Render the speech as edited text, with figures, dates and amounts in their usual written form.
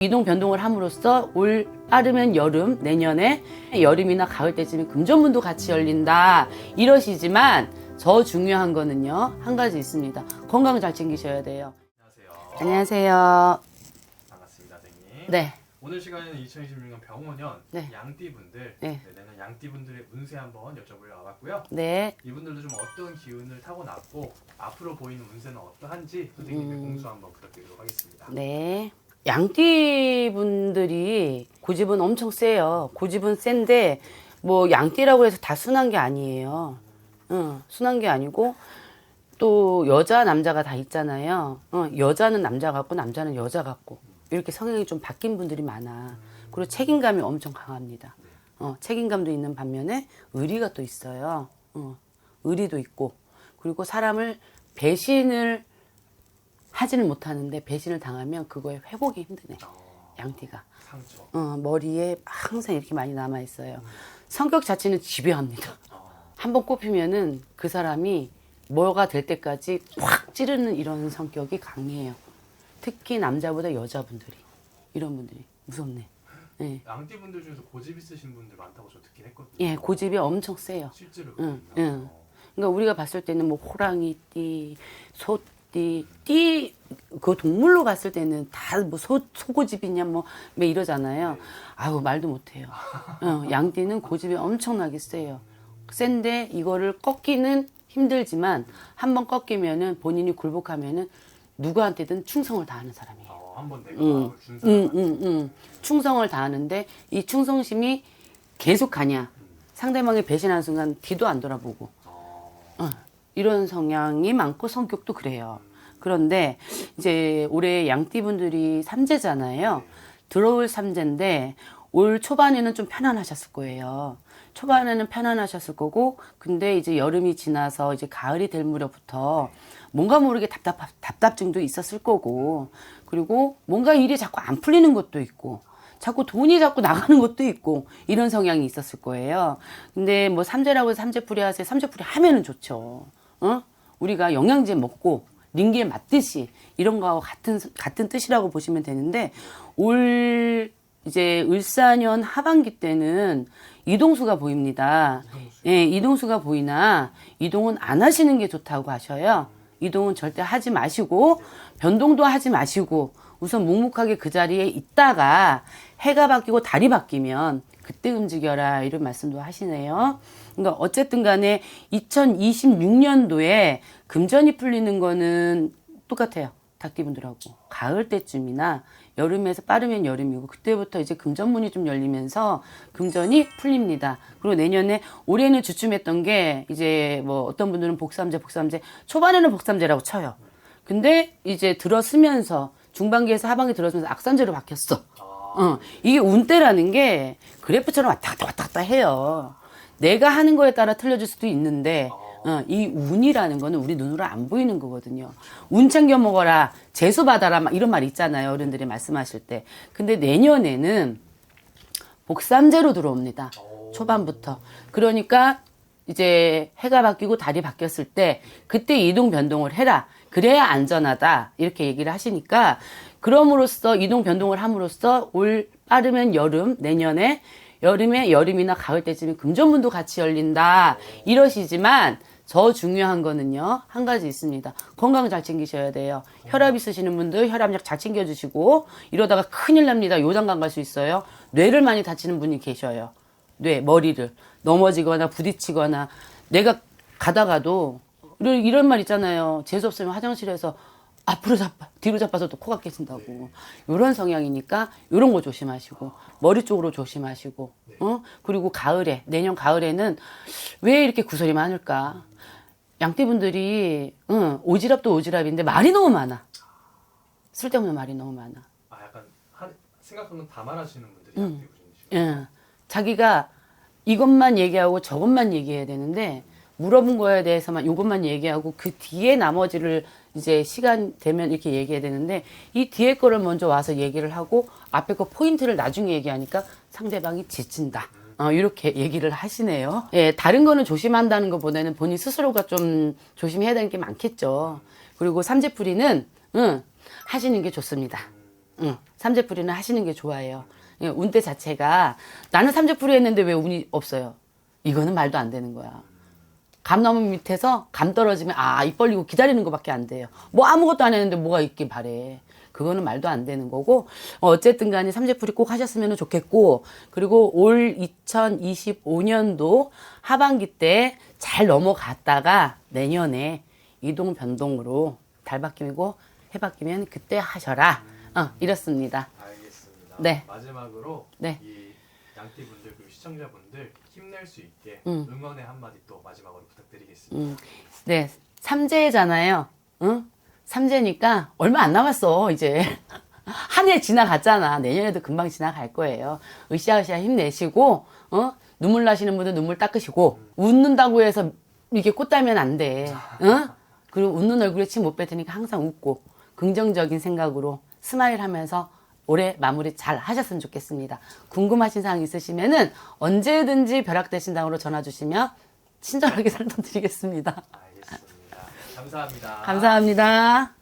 이동 변동을 함으로써 올 빠르면 여름, 내년에 여름이나 가을 때쯤에 금전문도 같이 열린다 이러시지만 더 중요한 거는요, 한 가지 있습니다. 건강 잘 챙기셔야 돼요. 안녕하세요. 안녕하세요. 반갑습니다, 선생님. 네. 오늘 시간에는 2026년 병원년 네. 양띠분들, 네. 내년 양띠분들의 운세 한번 여쭤보려 와봤고요. 네. 이분들도 좀 어떤 기운을 타고났고 앞으로 보이는 운세는 어떠한지 선생님의 공수 한번 부탁드리도록 하겠습니다. 네. 양띠 분들이 고집은 엄청 세요. 고집은 센데 뭐 양띠라고 해서 다 순한 게 아니에요. 순한 게 아니고 또 여자 남자가 다 있잖아요. 여자는 남자 같고 남자는 여자 같고 이렇게 성향이 좀 바뀐 분들이 많아. 그리고 책임감이 엄청 강합니다. 책임감도 있는 반면에 의리가 또 있어요. 의리도 있고, 그리고 사람을 배신을 하지는 못하는데 배신을 당하면 그거에 회복이 힘드네. 양띠가. 상처. 머리에 항상 이렇게 많이 남아 있어요. 성격 자체는 집요합니다. 한번 꼽히면은 그 사람이 뭐가 될 때까지 확 찌르는 이런 성격이 강해요. 특히 남자보다 여자분들이, 이런 분들이 무섭네. 네. 양띠분들 중에서 고집 있으신 분들 많다고 저 듣긴 했거든요. 예, 고집이 엄청 세요. 실제로 응, 그렇군요. 응. 그러니까 우리가 봤을 때는 뭐 호랑이띠, 소띠, 그 동물로 봤을 때는 다 뭐 소고집이냐 뭐 이러잖아요. 아우, 말도 못해요. 양띠는 고집이 엄청나게 세요. 센데 이거를 꺾기는 힘들지만 한번 꺾이면은 본인이 굴복하면은 누구한테든 충성을 다하는 사람이에요. 한번 내가 마음을 준 사람. 충성을 다하는데 이 충성심이 계속 가냐? 상대방이 배신하는 순간 뒤도 안 돌아보고. 이런 성향이 많고 성격도 그래요. 그런데 이제 올해 양띠분들이 삼재잖아요. 들어올 삼재인데 올 초반에는 좀 편안하셨을 거예요. 초반에는 편안하셨을 거고, 근데 이제 여름이 지나서 이제 가을이 될 무렵부터 뭔가 모르게 답답증도 있었을 거고, 그리고 뭔가 일이 자꾸 안 풀리는 것도 있고, 자꾸 돈이 자꾸 나가는 것도 있고, 이런 성향이 있었을 거예요. 근데 뭐 삼재라고 해서 삼재풀이 하세요. 삼재풀이 하면은 좋죠. 우리가 영양제 먹고 링겔 맞듯이 이런 거하고 같은 뜻이라고 보시면 되는데, 올 이제 을사년 하반기 때는 이동수가 보입니다. 예, 이동수가 보이나 이동은 안 하시는 게 좋다고 하셔요. 이동은 절대 하지 마시고 변동도 하지 마시고 우선 묵묵하게 그 자리에 있다가 해가 바뀌고 달이 바뀌면 그때 움직여라, 이런 말씀도 하시네요. 그러니까 어쨌든 간에 2026년도에 금전이 풀리는 거는 똑같아요. 닭띠분들하고 가을 때쯤이나 여름에서 빠르면 여름이고, 그때부터 이제 금전문이 좀 열리면서 금전이 풀립니다. 그리고 내년에, 올해는 주춤했던 게 이제 뭐 어떤 분들은 복삼재 초반에는 복삼재라고 쳐요. 근데 이제 들어서면서 중반기에서 하반기 들어서면서 악삼재로 바뀌었어. 이게 운대라는 게 그래프처럼 왔다 갔다 해요. 내가 하는 거에 따라 틀려질 수도 있는데 이 운이라는 거는 우리 눈으로 안 보이는 거거든요. 운 챙겨 먹어라, 재수 받아라, 막 이런 말 있잖아요, 어른들이 말씀하실 때. 근데 내년에는 복삼재로 들어옵니다. 초반부터. 그러니까 이제 해가 바뀌고 달이 바뀌었을 때 그때 이동 변동을 해라, 그래야 안전하다, 이렇게 얘기를 하시니까, 그럼으로써 이동 변동을 함으로써 올 빠르면 여름, 내년에 여름에 여름이나 가을 때쯤에 금전문도 같이 열린다 이러시지만 더 중요한 거는요, 한 가지 있습니다. 건강 잘 챙기셔야 돼요. 혈압 있으시는 분들 혈압약 잘 챙겨주시고, 이러다가 큰일 납니다. 요장관 갈 수 있어요. 뇌를 많이 다치는 분이 계셔요. 머리를 넘어지거나 부딪히거나. 내가 가다가도 이런 말 있잖아요. 재수 없으면 화장실에서 앞으로 뒤로 잡아서 또 코가 깨진다고. 이런 성향이니까 이런 거 조심하시고, 머리 쪽으로 조심하시고, 그리고 내년 가을에는 왜 이렇게 구설이 많을까? 양띠분들이 오지랖도 오지랖인데 말이 너무 많아. 쓸데없는 말이 너무 많아. 약간 생각하면 다 말하시는 분들이 양띠분이시죠. 예. 자기가 이것만 얘기하고 저것만 얘기해야 되는데, 물어본 거에 대해서만 이것만 얘기하고 그 뒤에 나머지를 이제 시간 되면 이렇게 얘기해야 되는데, 이 뒤에 거를 먼저 와서 얘기를 하고 앞에 거 포인트를 나중에 얘기하니까 상대방이 지친다. 이렇게 얘기를 하시네요. 예, 다른 거는 조심한다는 것보다는 본인 스스로가 좀 조심해야 되는 게 많겠죠. 그리고 삼재풀이는 하시는 게 좋습니다. 삼재풀이는 하시는 게 좋아요. 예, 운대 자체가 나는 삼재풀이 했는데 왜 운이 없어요? 이거는 말도 안 되는 거야. 감나무 밑에서 감 떨어지면 입 벌리고 기다리는 것밖에 안 돼요. 뭐 아무것도 안 했는데 뭐가 있길 바래. 그거는 말도 안 되는 거고 어쨌든 간에 삼재풀이 꼭 하셨으면 좋겠고 그리고 올 2025년도 하반기 때 잘 넘어갔다가 내년에 이동 변동으로 달 바뀌고 해 바뀌면 그때 하셔라. 이렇습니다. 알겠습니다. 네. 마지막으로 네. 이 양띠분들 그리고 시청자분들 힘낼 수 있게 응원의 한마디 또 마지막으로 부탁드리겠습니다. 네, 삼재잖아요. 응? 삼재니까 얼마 안 남았어, 이제. 한 해 지나갔잖아. 내년에도 금방 지나갈 거예요. 으쌰으쌰 힘내시고, 눈물 나시는 분들 눈물 닦으시고, 웃는다고 해서 이게 꽃다면 안 돼. 응? 그리고 웃는 얼굴에 침 못 뱉으니까 항상 웃고, 긍정적인 생각으로 스마일 하면서 올해 마무리 잘 하셨으면 좋겠습니다. 궁금하신 사항 있으시면은 언제든지 벼락대신당으로 전화 주시면 친절하게 설명드리겠습니다. 알겠습니다. 감사합니다. 감사합니다.